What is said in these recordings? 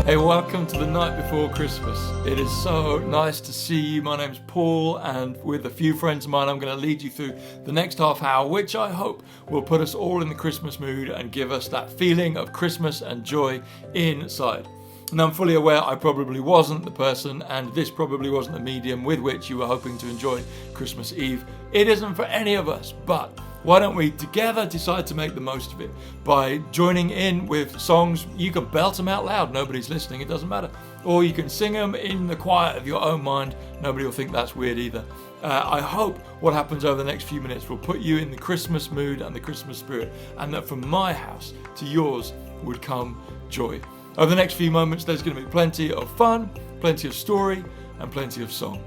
Hey, welcome to the night before Christmas. It is so nice to see you. My name's Paul, and with a few friends of mine, I'm going to lead you through the next half hour, which I hope will put us all in the Christmas mood and give us that feeling of Christmas and joy inside. And I'm fully aware I probably wasn't the person, and this probably wasn't the medium with which you were hoping to enjoy Christmas Eve. It isn't for any of us, but why don't we together decide to make the most of it by joining in with songs? You can belt them out loud, nobody's listening, it doesn't matter. Or you can sing them in the quiet of your own mind, nobody will think that's weird either. I hope what happens over the next few minutes will put you in the Christmas mood and the Christmas spirit, and that from my house to yours would come joy. Over the next few moments, there's going to be plenty of fun, plenty of story, and plenty of song.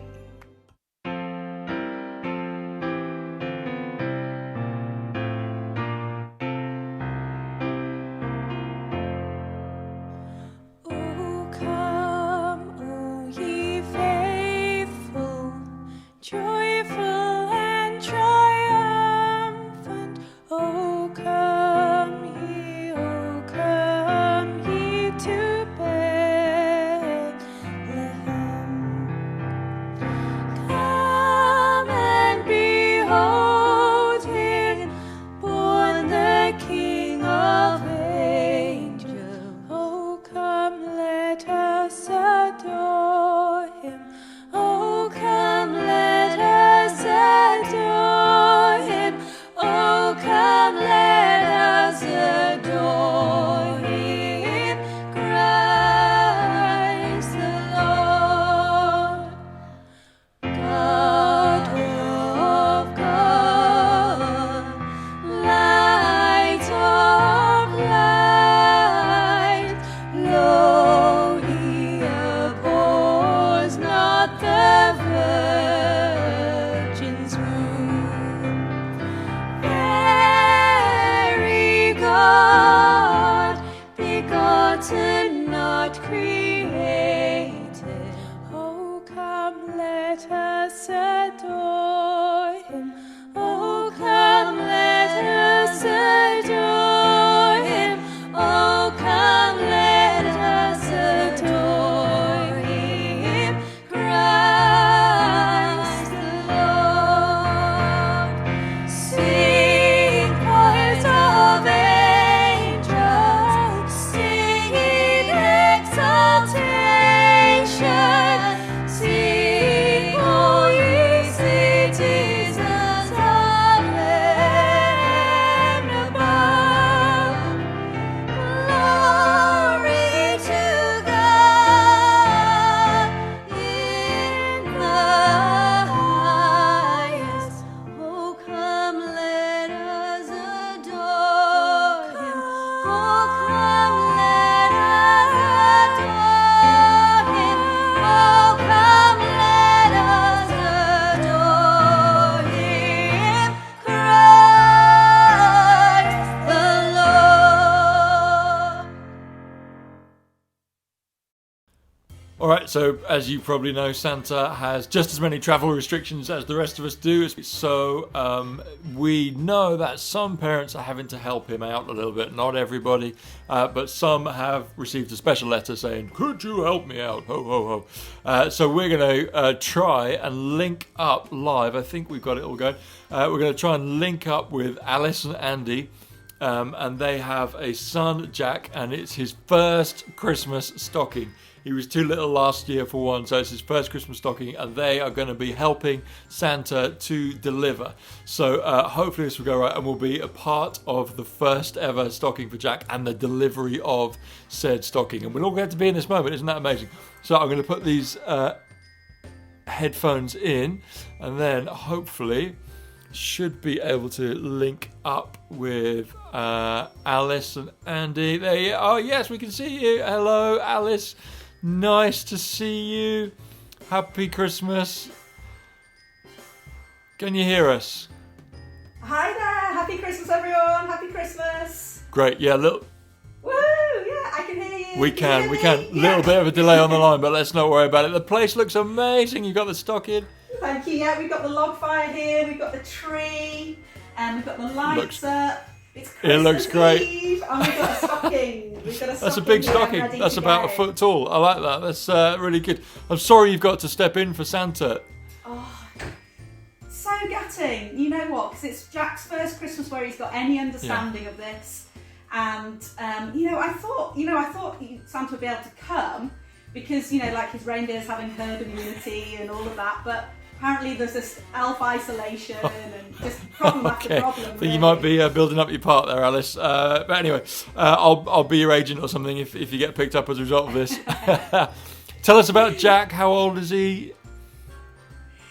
Alright, so as you probably know, Santa has just as many travel restrictions as the rest of us do. So we know that some parents are having to help him out a little bit. Not everybody, but some have received a special letter saying, "Could you help me out? Ho, ho, ho." So we're going to try and link up live. I think we've got it all going. We're going to try and link up with Alice and Andy. And they have a son, Jack, and it's his first Christmas stocking. He was too little last year for one, so it's his first Christmas stocking, and they are going to be helping Santa to deliver. So hopefully this will go right, and will be a part of the first ever stocking for Jack and the delivery of said stocking. And we'll all get to be in this moment. Isn't that amazing? So I'm going to put these headphones in, and then hopefully should be able to link up with Alice and Andy. There you are. Oh, yes, we can see you. Hello, Alice. Nice to see you. Happy Christmas. Can you hear us? Hi there. Happy Christmas, everyone. Happy Christmas. Great. Yeah, little. Woo! Yeah, I can hear you. We can. Little bit of a delay on the line, but let's not worry about it. The place looks amazing. You've got the stocking. Thank you. Yeah, we've got the log fire here. We've got the tree, and we've got the lights up. It's Christmas It looks great. Eve, and we've got a stocking. That's a big stocking. That's about a foot tall. I like that. That's really good. I'm sorry you've got to step in for Santa. Oh, so gutting. You know what? Because it's Jack's first Christmas where he's got any understanding of this, and I thought Santa would be able to come because like his reindeer's having herd immunity and all of that, but apparently there's this elf isolation and just problem after problem. I think you might be building up your part there, Alice. But anyway, I'll be your agent or something if you get picked up as a result of this. Tell us about Jack. How old is he?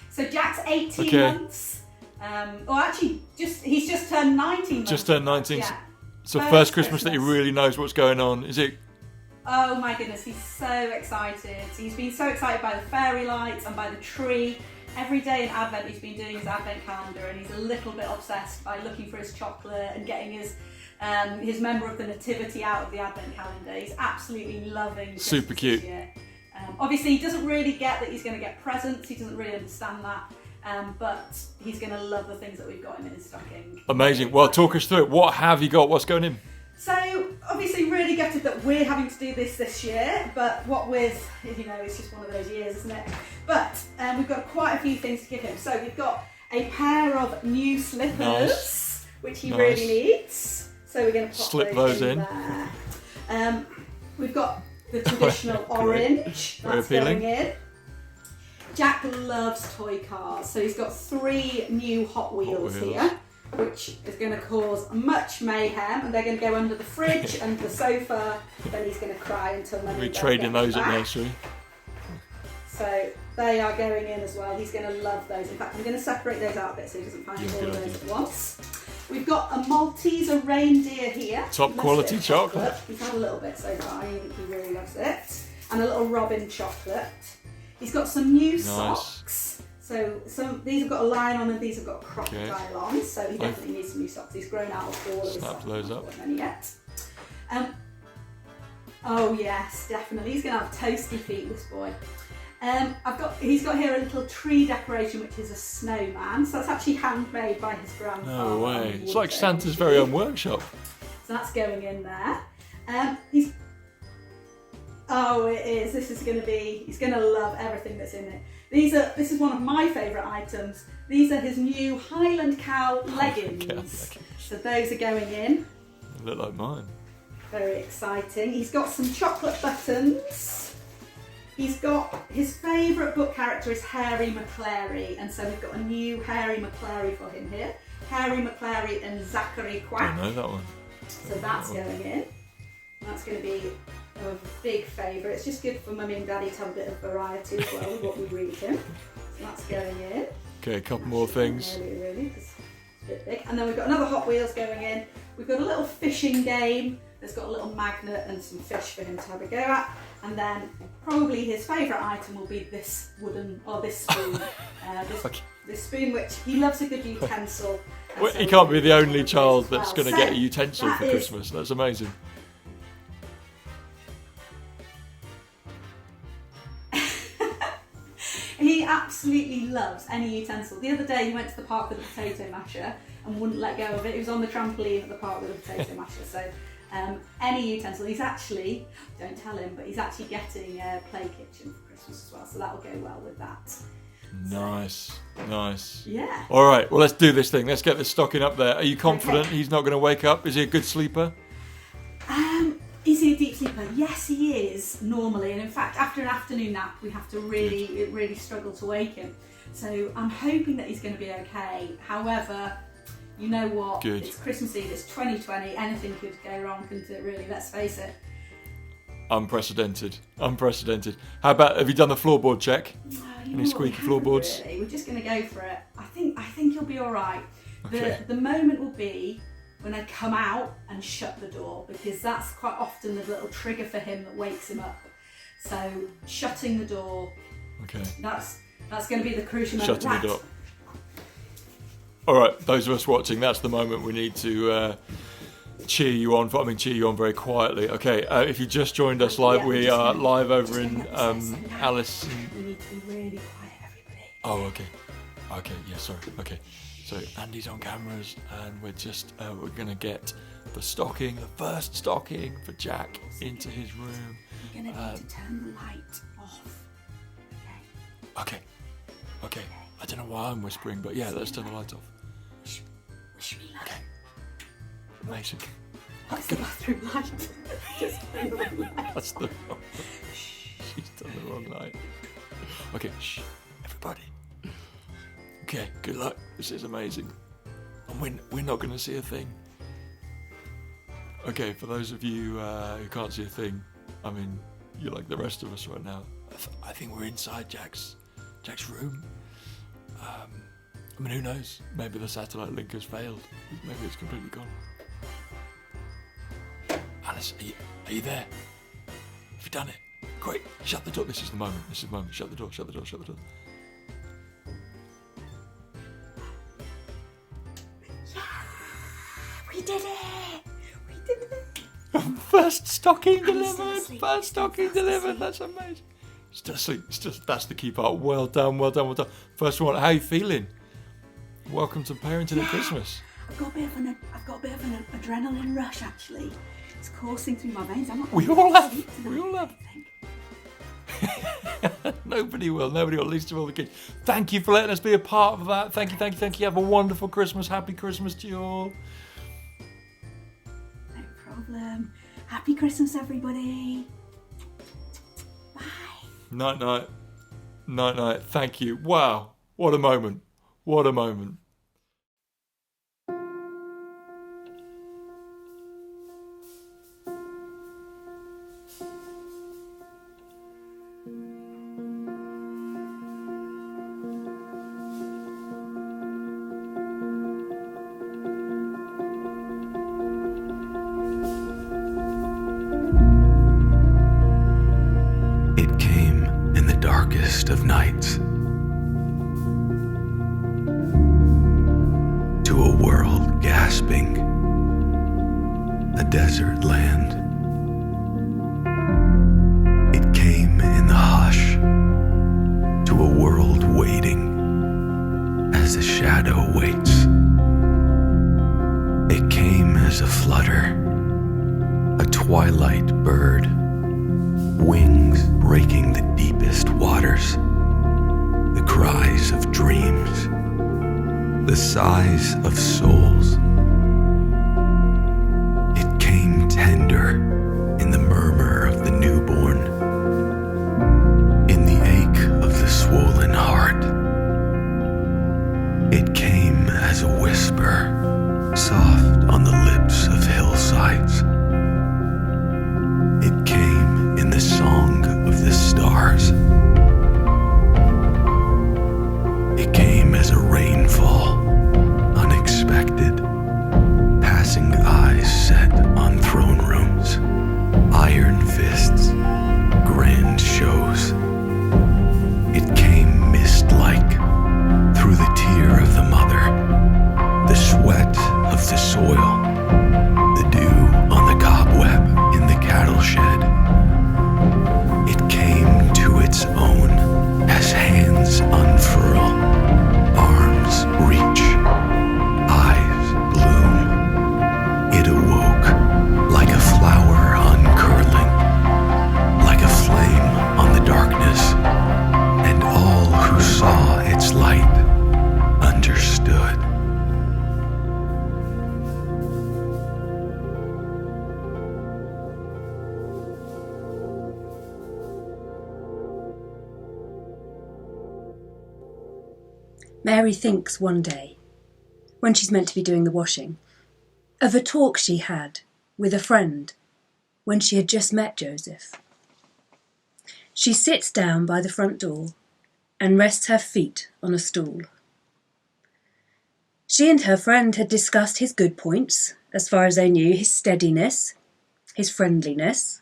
So Jack's 18 months. He's just turned 19 months. Just turned 19. Yeah. So first Christmas that he really knows what's going on. Is it? Oh my goodness, he's so excited. He's been so excited by the fairy lights and by the tree. Every day in Advent he's been doing his Advent calendar, and he's a little bit obsessed by looking for his chocolate and getting his member of the nativity out of the Advent calendar. He's absolutely loving Christmas super cute. This year. Obviously he doesn't really get that he's going to get presents, he doesn't really understand that, but he's going to love the things that we've got him in his stocking. Amazing. Well, talk us through it. What have you got? What's going in? So obviously really gutted that we're having to do this year, but what with, it's just one of those years, isn't it? But we've got quite a few things to give him. So we've got a pair of new slippers, which he really needs. So we're going to pop slip those in there. We've got the traditional orange, that's going in. Jack loves toy cars, so he's got 3 new Hot Wheels here, which is going to cause much mayhem, and they're going to go under the fridge and the sofa. Then he's going to cry until Mummy We're trading those at nursery. So they are going in as well. He's going to love those. In fact, I'm going to separate those out a bit so he doesn't find all of those at once. We've got a Malteser reindeer here. Top quality chocolate. He's had a little bit so far. He really loves it. And a little robin chocolate. He's got some new socks. So these have got a lion on and these have got a crocodile on. So he definitely needs some new socks. He's grown out of all of his socks. Snap those up. Not yet. Oh yes, definitely. He's going to have toasty feet, this boy. He's got here a little tree decoration, which is a snowman. So that's actually handmade by his grandfather. No way. It's like Santa's very own workshop. So that's going in there. It is. He's going to love everything that's in it. This is one of my favourite items. These are his new Highland Cow leggings. So those are going in. They look like mine. Very exciting. He's got some chocolate buttons. He's got his favourite book character is Harry McClary, and so we've got a new Harry McClary for him here. Harry McClary and Zachary Quack. I know that one. So that's going in. That's going to be a big favourite. It's just good for Mummy and Daddy to have a bit of variety as well with what we read him. So that's going in. Okay, a couple more things. Really, because it's a bit big. And then we've got another Hot Wheels going in. We've got a little fishing game. There's got a little magnet and some fish for him to have a go at. And then probably his favourite item will be this spoon. This spoon, which he loves a good utensil. Well, he can't be the only child that's going to get a utensil for Christmas. That's amazing. He absolutely loves any utensil. The other day he went to the park with a potato masher and wouldn't let go of it. He was on the trampoline at the park with a potato masher. So any utensil. He's actually, don't tell him, but he's actually getting a play kitchen for Christmas as well. So that will go well with that. Nice. Yeah. All right, well, let's do this thing. Let's get this stocking up there. Are you confident he's not going to wake up? Is he a good sleeper? Is he a deep sleeper? Yes, he is, normally. And in fact, after an afternoon nap, we have to really struggle to wake him. So I'm hoping that he's going to be okay. However, you know what? Good. It's Christmas Eve, it's 2020. Anything could go wrong, couldn't it, really? Let's face it. Unprecedented. How about, have you done the floorboard check? Any squeaky floorboards? Really. We're just going to go for it. I think I think you'll be all right. Okay. The moment will be when I come out and shut the door, because that's quite often the little trigger for him that wakes him up. So shutting the door. Okay. That's going to be the crucial moment. Shutting the door. All right, those of us watching, that's the moment we need to cheer you on. Cheer you on very quietly. Okay, if you just joined us live, we are live over in Alice. We need to be really quiet, everybody. Oh, okay. Okay, yeah, sorry. Okay, so Andy's on cameras, and we're just we're gonna get the first stocking for Jack into his room. You're gonna need to turn the light off. Okay. I don't know why I'm whispering, but yeah, let's turn the light off. Wish me luck. Okay. Amazing. That's the bathroom light. Just turn the light. That's the wrong. She's done the wrong light. Okay, shh, everybody. Okay, good luck. This is amazing. And we're not going to see a thing. Okay, for those of you who can't see a thing, you're like the rest of us right now. I think we're inside Jack's room. Who knows? Maybe the satellite link has failed. Maybe it's completely gone. Alice, are you there? Have you done it? Great. Shut the door. This is the moment. Shut the door. We did it! First stocking delivered. First stocking delivered. That's amazing. Still asleep. That's the key part. Well done. First one. How are you feeling? Welcome to parenting at Christmas. I've got a bit of an adrenaline rush, actually. It's coursing through my veins. We all have. Nobody will, least of all the kids. Thank you for letting us be a part of that. Thank you. Have a wonderful Christmas. Happy Christmas to you all. No problem. Happy Christmas, everybody. Bye. Night. Thank you. Wow. What a moment. It came in the darkest of nights, to a world gasping, a desert land. It came in the hush, to a world waiting, as the shadow waits. It came as a flutter, a twilight bird, wings breaking the deepest waters, the cries of dreams, the sighs of souls. It came tender in the murmur of the newborn, in the ache of the swollen heart. It came as a whisper, soft on the lips of hillsides. It came in the song of the stars. It came as a rainfall, unexpected, passing eyes set on throne rooms, iron fists, grand shows. It came mist-like, through the tear of the mother, the sweat of the soil, the dew on the cobweb in the cattle shed. It came to its own as hands unfurl, arms reach, eyes bloom. It awoke like a flower uncurling, like a flame on the darkness, and all who saw its light understood. Mary thinks one day, when she's meant to be doing the washing, of a talk she had with a friend when she had just met Joseph. She sits down by the front door and rests her feet on a stool. She and her friend had discussed his good points, as far as they knew, his steadiness, his friendliness,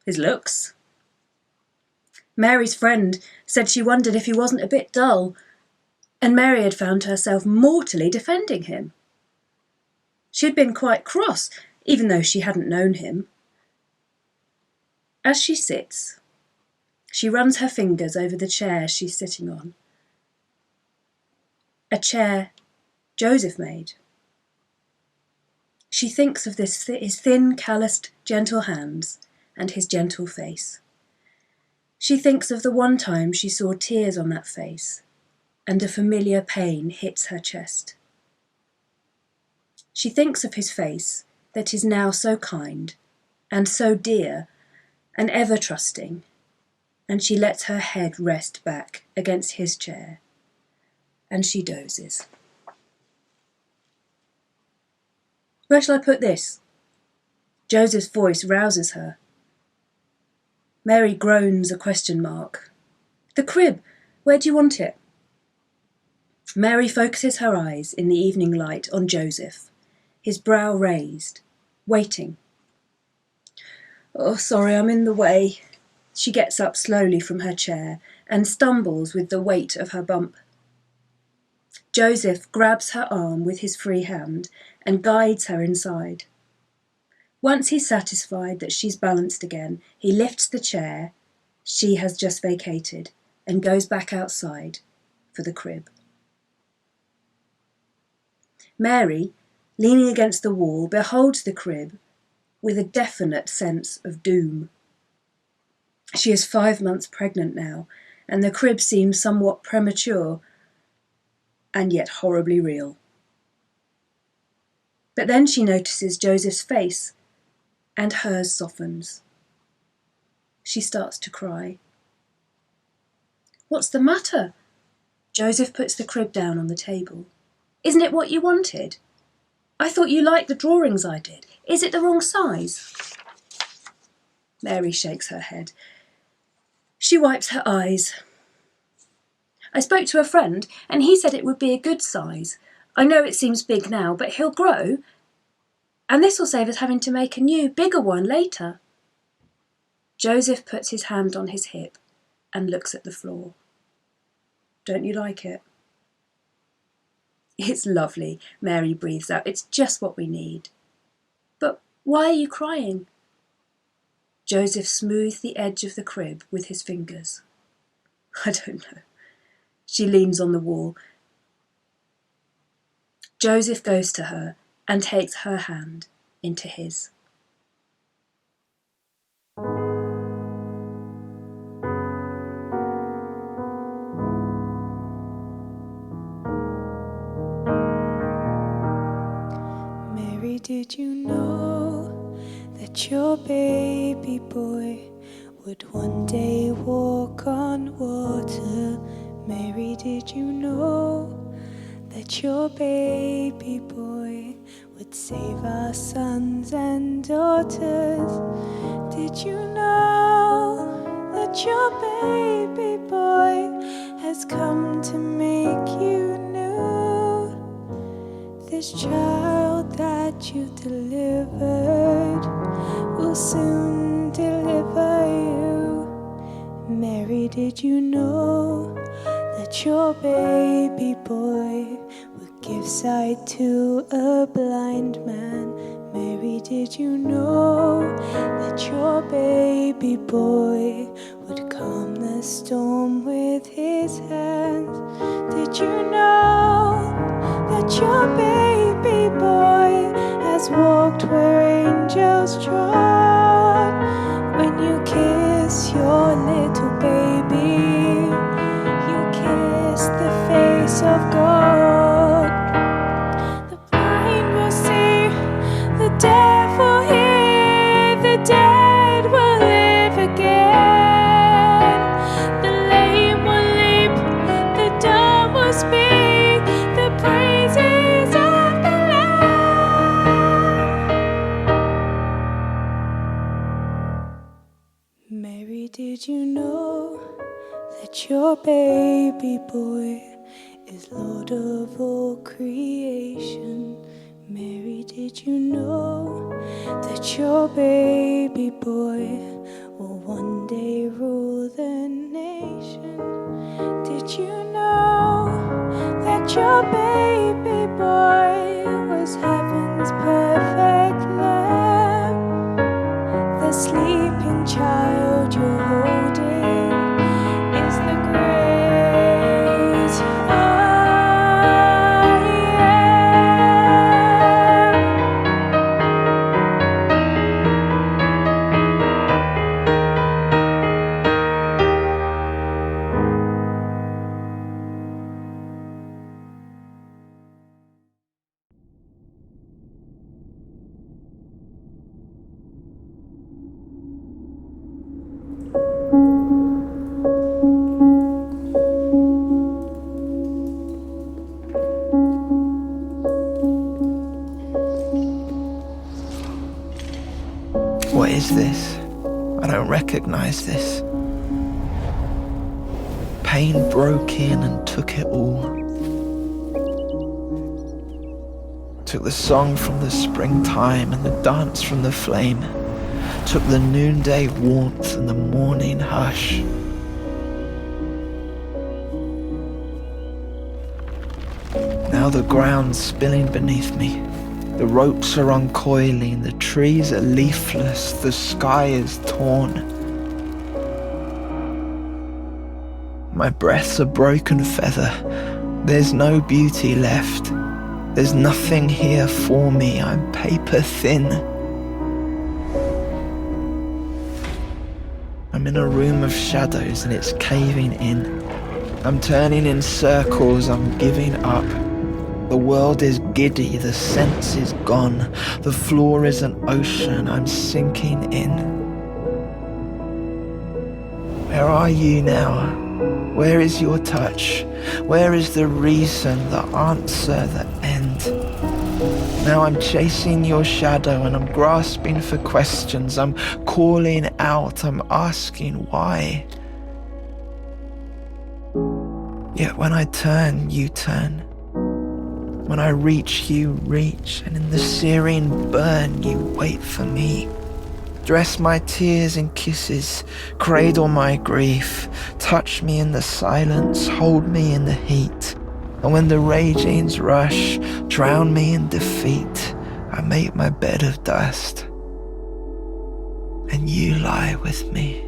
his looks. Mary's friend said she wondered if he wasn't a bit dull, and Mary had found herself mortally defending him. She had been quite cross, even though she hadn't known him. As she sits, she runs her fingers over the chair she's sitting on. A chair Joseph made. She thinks of his thin, calloused, gentle hands and his gentle face. She thinks of the one time she saw tears on that face, and a familiar pain hits her chest. She thinks of his face that is now so kind and so dear and ever trusting, and she lets her head rest back against his chair, and she dozes. Where shall I put this? Joseph's voice rouses her. Mary groans a question mark. The crib, where do you want it? Mary focuses her eyes in the evening light on Joseph, his brow raised, waiting. Oh, sorry, I'm in the way. She gets up slowly from her chair and stumbles with the weight of her bump. Joseph grabs her arm with his free hand and guides her inside. Once he's satisfied that she's balanced again, he lifts the chair she has just vacated and goes back outside for the crib. Mary, leaning against the wall, beholds the crib with a definite sense of doom. She is 5 months pregnant now, and the crib seems somewhat premature and yet horribly real. But then she notices Joseph's face, and hers softens. She starts to cry. What's the matter? Joseph puts the crib down on the table. Isn't it what you wanted? I thought you liked the drawings I did. Is it the wrong size? Mary shakes her head. She wipes her eyes. I spoke to a friend, and he said it would be a good size. I know it seems big now, but he'll grow, and this will save us having to make a new, bigger one later. Joseph puts his hand on his hip and looks at the floor. Don't you like it? It's lovely, Mary breathes out. It's just what we need. But why are you crying? Joseph smoothed the edge of the crib with his fingers. I don't know. She leans on the wall. Joseph goes to her and takes her hand into his. Mary, did you know that your baby boy would one day walk on water? Mary, did you know that your baby boy would save our sons and daughters? Did you know that your baby boy has come to make you new? This child that you delivered will soon deliver you. Mary, did you know that your baby boy would give sight to a blind man? Mary, did you know that your baby boy would calm the storm with his hands? Did you know that your baby boy has walked where angels trod? When you kiss your little baby, you kiss the face of God. The blind will see, the deaf will hear, the dead will live again. The lame will leap, the dumb will speak, the praises of the Lamb. Mary, did you know that your baby boy is Lord of all creation. Mary, did you know that your baby boy will one day rule the nation? Did you know that your baby boy was heaven's perfect lamb? The sleeping child you're holding is the great I am. What is this? I don't recognize this. Pain broke in and took it all. Took the song from the springtime and the dance from the flame. Took the noonday warmth and the morning hush. Now the ground's spilling beneath me. The ropes are uncoiling, the trees are leafless, the sky is torn. My breath's a broken feather, there's no beauty left. There's nothing here for me, I'm paper thin. I'm in a room of shadows and it's caving in. I'm turning in circles, I'm giving up. The world is giddy, the sense is gone. The floor is an ocean, I'm sinking in. Where are you now? Where is your touch? Where is the reason, the answer, the end? Now I'm chasing your shadow and I'm grasping for questions. I'm calling out, I'm asking why. Yet when I turn, you turn. When I reach, you reach, and in the searing burn, you wait for me. Dress my tears in kisses, cradle my grief, touch me in the silence, hold me in the heat. And when the ragings rush, drown me in defeat, I make my bed of dust, and you lie with me.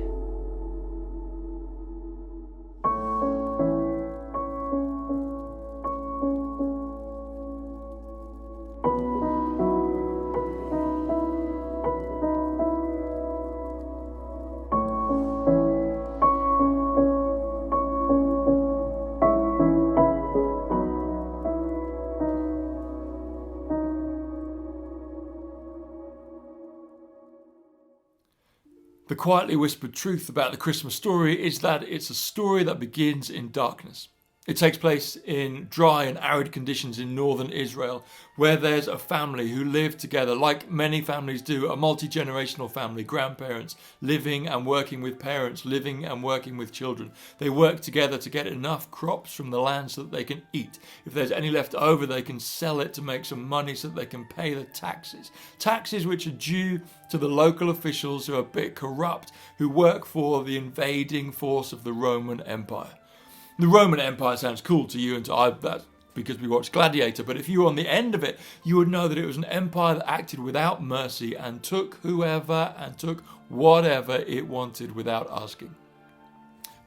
The quietly whispered truth about the Christmas story is that it's a story that begins in darkness. It takes place in dry and arid conditions in northern Israel, where there's a family who live together, like many families do, a multi-generational family, grandparents living and working with parents, living and working with children. They work together to get enough crops from the land so that they can eat. If there's any left over, they can sell it to make some money so that they can pay the taxes. Taxes which are due to the local officials who are a bit corrupt, who work for the invading force of the Roman Empire. The Roman Empire sounds cool to you and to I, that's because we watched Gladiator, but if you were on the end of it, you would know that it was an empire that acted without mercy and took whoever and took whatever it wanted without asking.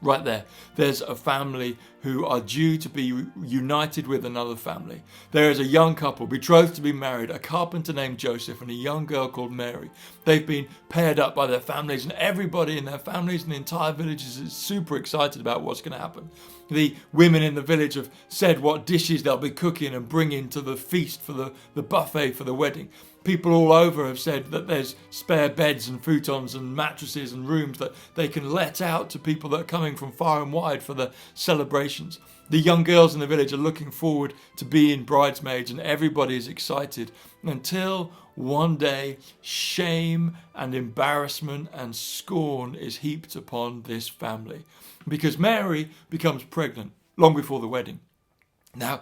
Right there, there's a family who are due to be united with another family. There is a young couple betrothed to be married, a carpenter named Joseph and a young girl called Mary. They've been paired up by their families, and everybody in their families and the entire village is super excited about what's going to happen. The women in the village have said what dishes they'll be cooking and bringing to the feast for the buffet for the wedding. People all over have said that there's spare beds and futons and mattresses and rooms that they can let out to people that are coming from far and wide for the celebrations. The young girls in the village are looking forward to being bridesmaids, and everybody is excited until one day shame and embarrassment and scorn is heaped upon this family, because Mary becomes pregnant long before the wedding. Now,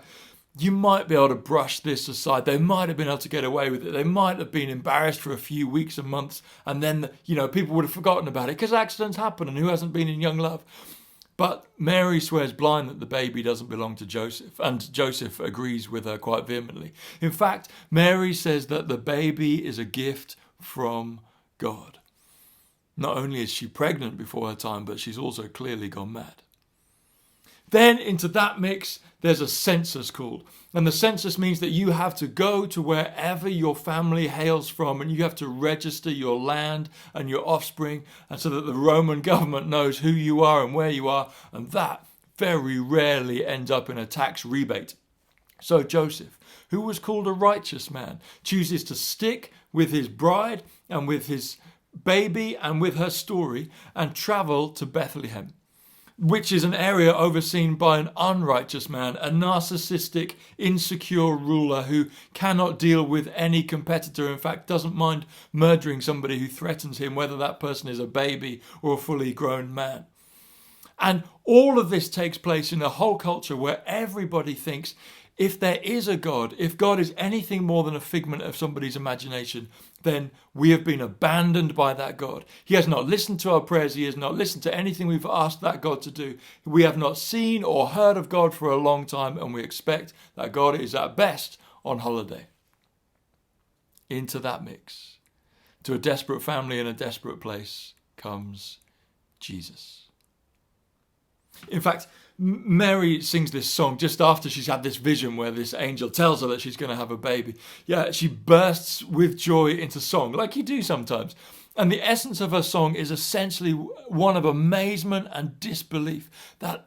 you might be able to brush this aside. They might have been able to get away with it. They might have been embarrassed for a few weeks and months, and then, people would have forgotten about it because accidents happen, and who hasn't been in young love? But Mary swears blind that the baby doesn't belong to Joseph, and Joseph agrees with her quite vehemently. In fact, Mary says that the baby is a gift from God. Not only is she pregnant before her time, but she's also clearly gone mad. Then into that mix, there's a census called. And the census means that you have to go to wherever your family hails from, and you have to register your land and your offspring, and so that the Roman government knows who you are and where you are. And that very rarely ends up in a tax rebate. So Joseph, who was called a righteous man, chooses to stick with his bride and with his baby and with her story and travel to Bethlehem, which is an area overseen by an unrighteous man, a narcissistic, insecure ruler who cannot deal with any competitor, in fact doesn't mind murdering somebody who threatens him, whether that person is a baby or a fully grown man. And all of this takes place in a whole culture where everybody thinks if there is a God, if God is anything more than a figment of somebody's imagination, then we have been abandoned by that God. He has not listened to our prayers. He has not listened to anything we've asked that God to do. We have not seen or heard of God for a long time, and we expect that God is at best on holiday. Into that mix, to a desperate family in a desperate place, comes Jesus. In fact, Mary sings this song just after she's had this vision where this angel tells her that she's going to have a baby. Yeah, she bursts with joy into song, like you do sometimes. And the essence of her song is essentially one of amazement and disbelief that,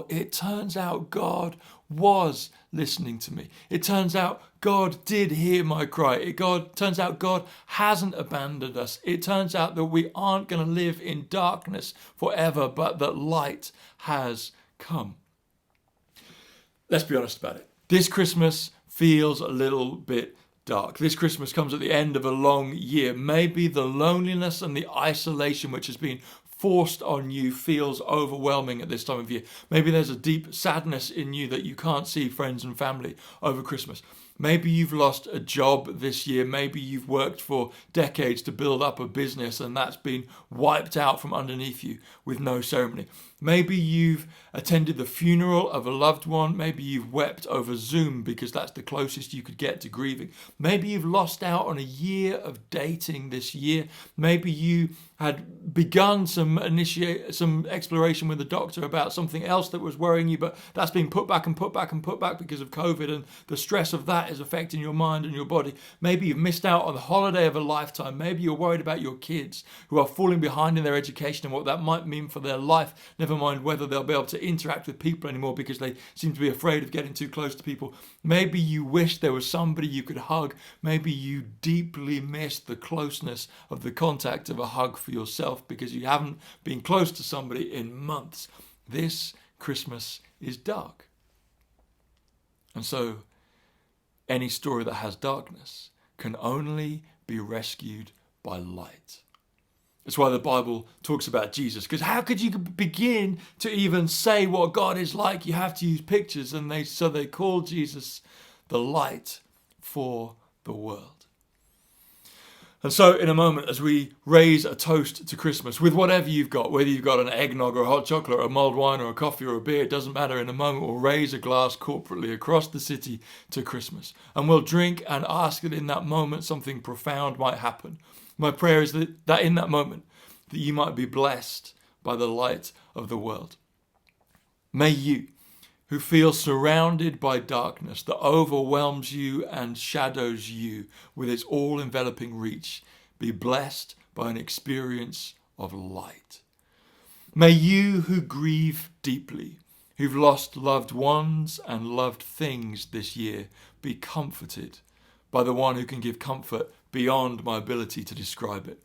it turns out God was listening to me. It turns out God did hear my cry. Turns out God hasn't abandoned us. It turns out that we aren't going to live in darkness forever, but that light has come. Let's be honest about it. This Christmas feels a little bit dark. This Christmas comes at the end of a long year. Maybe the loneliness and the isolation which has been forced on you feels overwhelming at this time of year. Maybe there's a deep sadness in you that you can't see friends and family over Christmas. Maybe you've lost a job this year. Maybe you've worked for decades to build up a business and that's been wiped out from underneath you with no ceremony. Maybe you've attended the funeral of a loved one. Maybe you've wept over Zoom because that's the closest you could get to grieving. Maybe you've lost out on a year of dating this year. Maybe you had begun some exploration with the doctor about something else that was worrying you, but that's been put back and put back and put back because of COVID, and the stress of that is affecting your mind and your body. Maybe you've missed out on the holiday of a lifetime. Maybe you're worried about your kids who are falling behind in their education and what that might mean for their life, never mind whether they'll be able to interact with people anymore because they seem to be afraid of getting too close to people. Maybe you wish there was somebody you could hug. Maybe you deeply miss the closeness of the contact of a hug for yourself because you haven't been close to somebody in months. This Christmas is dark. And so any story that has darkness can only be rescued by light. That's why the Bible talks about Jesus, because how could you begin to even say what God is like? You have to use pictures, and they call Jesus the light for the world. And so in a moment, as we raise a toast to Christmas with whatever you've got, whether you've got an eggnog or a hot chocolate or a mulled wine or a coffee or a beer, it doesn't matter. In a moment, we'll raise a glass corporately across the city to Christmas. And we'll drink and ask that in that moment something profound might happen. My prayer is that in that moment, that you might be blessed by the light of the world. May you, who feel surrounded by darkness that overwhelms you and shadows you with its all-enveloping reach, be blessed by an experience of light. May you who grieve deeply, who've lost loved ones and loved things this year, be comforted by the one who can give comfort beyond my ability to describe it.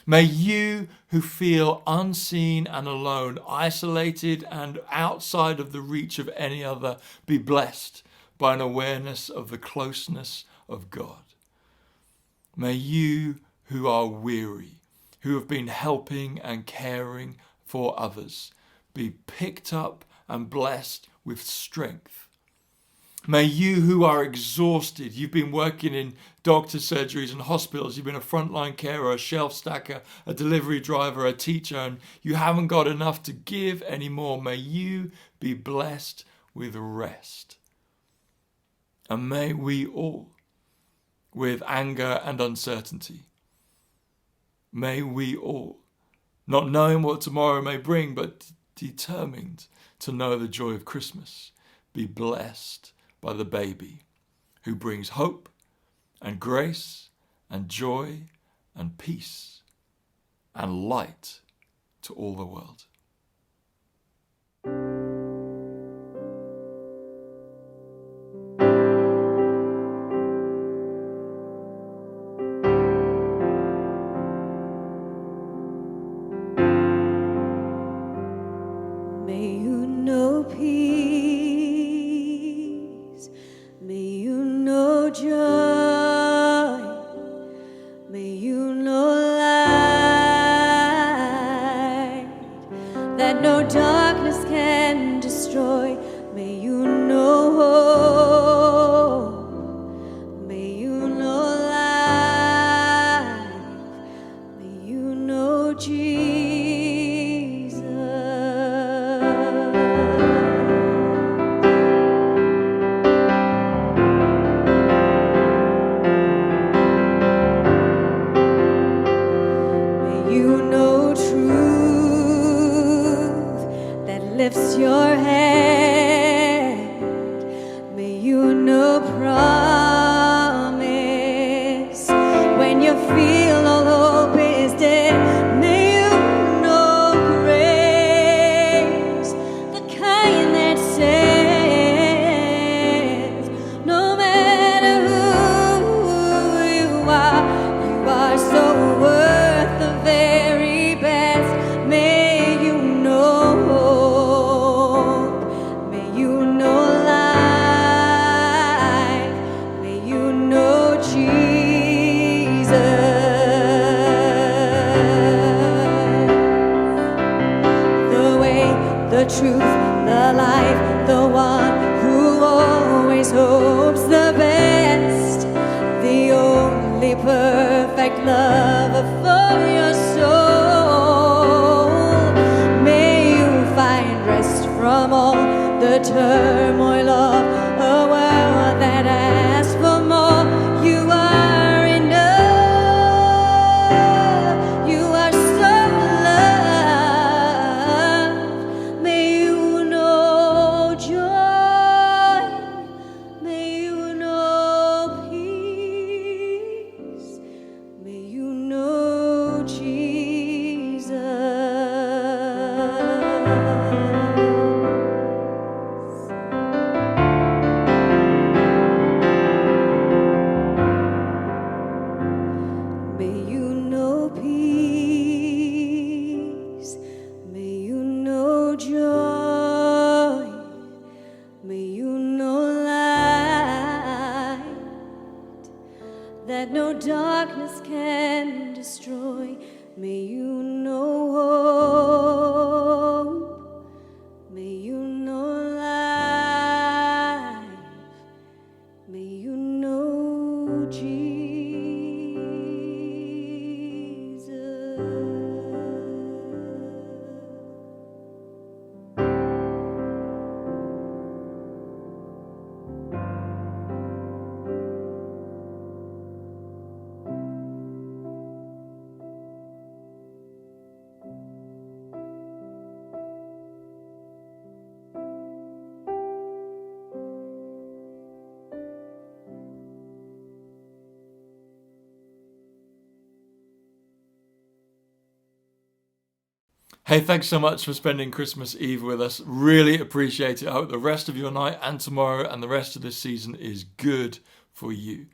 May you who feel unseen and alone, isolated and outside of the reach of any other, be blessed by an awareness of the closeness of God. May you who are weary, who have been helping and caring for others, be picked up and blessed with strength May you who are exhausted, you've been working in doctor's surgeries and hospitals, you've been a frontline carer, a shelf stacker, a delivery driver, a teacher, and you haven't got enough to give anymore. May you be blessed with rest. And may we all, with anger and uncertainty, may we all, not knowing what tomorrow may bring, but determined to know the joy of Christmas, be blessed by the baby who brings hope and grace and joy and peace and light to all the world. May you know peace, may you know joy, may you know light that no darkness can destroy. May you know hope, may you know life, may you know Jesus. May you know truth that lifts your head. May you know promise when you feel all hope is dead. May you know grace, the kind that says, no matter who you are so worth the very best. May you know hope, may you know life, may you know Jesus. The way, the truth, the life, the one who always hopes the best, the only perfect lover for your soul. May you find rest from all the turmoil of a world that asks for more. You are enough, you are so loved. May you know joy, may you know peace, may you know Jesus. May you know peace, may you know joy, may you know light that no darkness can destroy. May you know hope, may you know life, may you know Jesus. Hey, thanks so much for spending Christmas Eve with us. Really appreciate it. I hope the rest of your night and tomorrow and the rest of this season is good for you.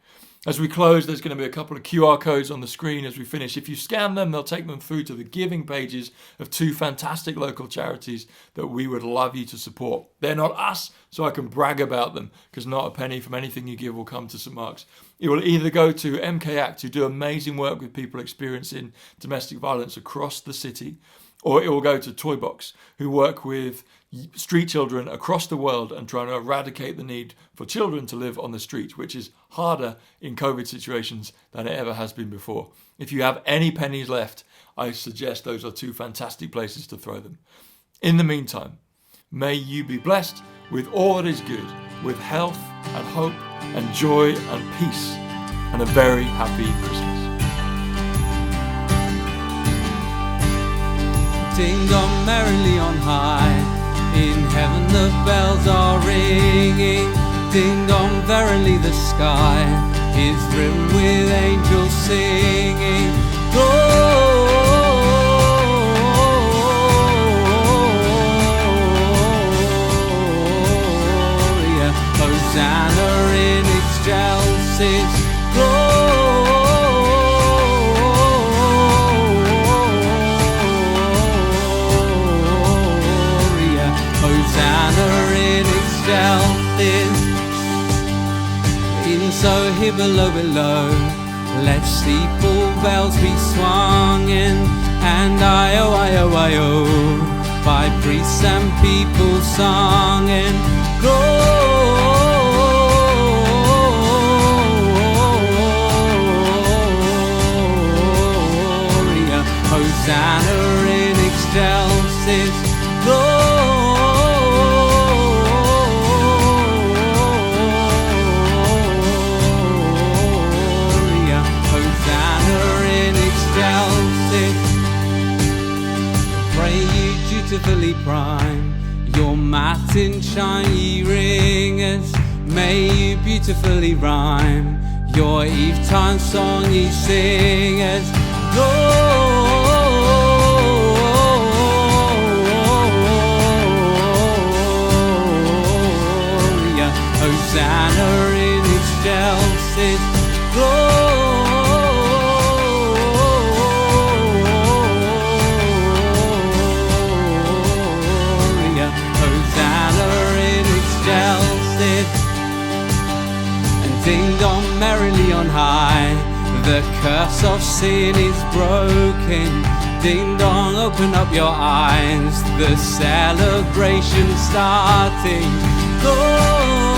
As we close, there's going to be a couple of QR codes on the screen as we finish. If you scan them, they'll take them through to the giving pages of two fantastic local charities that we would love you to support. They're not us, so I can brag about them, because not a penny from anything you give will come to St. Mark's. It will either go to MK Act, who do amazing work with people experiencing domestic violence across the city, or it will go to Toy Box, who work with street children across the world and trying to eradicate the need for children to live on the street, which is harder in COVID situations than it ever has been before. If you have any pennies left, I suggest those are two fantastic places to throw them. In the meantime, may you be blessed with all that is good, with health and hope and joy and peace, and a very happy Christmas. Ding dong merrily on high, in heaven the bells are ringing. Ding dong, verily the sky is rimmed with angels singing. Gloria, Hosanna in excelsis. Gloria, Hosanna in excelsis. In so here below, let steeple bells be swung in, and I-O, by priests and people sung in. Gloria, Hosanna in excelsis. Gloria, Hosanna in excelsis. Pray ye dutifully prime your matin chime, ye ringers. May you beautifully rhyme your eve-time song, ye singers. Gloria, Hosanna in excelsis. Gloria, Hosanna in excelsis. And ding dong merrily on high, the curse of sin is broken. Ding dong, open up your eyes, the celebration starting. Gloria,